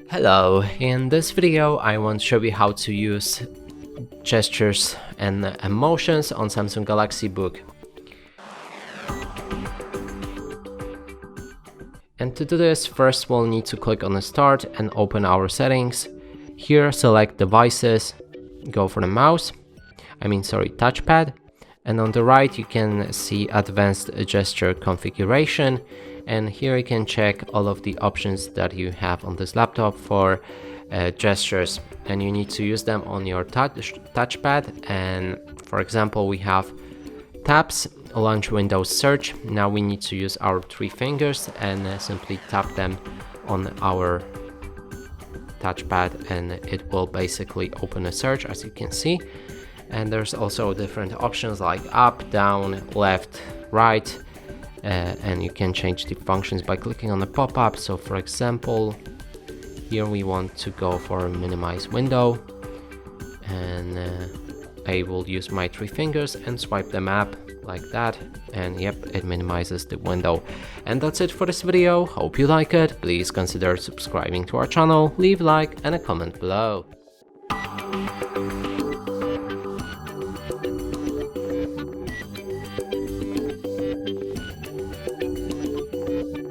Hello, in this video I want to show you how to use gestures and emotions on Samsung Galaxy Book. And to do this, first we'll need to click on the start and open our settings. Here select devices, go for the mouse, touchpad, and on the right you can see advanced gesture configuration. And here you can check all of the options that you have on this laptop for gestures, and you need to use them on your touchpad. And for example, we have taps, launch Windows search. Now we need to use our three fingers and simply tap them on our touchpad, and it will basically open a search, as you can see. And there's also different options like up, down, left, right. And you can change the functions by clicking on the pop-up. So for example, here we want to go for minimize window, and I will use my three fingers and swipe them up like that, and yep, it minimizes the window. And that's it for this video. Hope you like it. Please consider subscribing to our channel, leave a like and a comment below.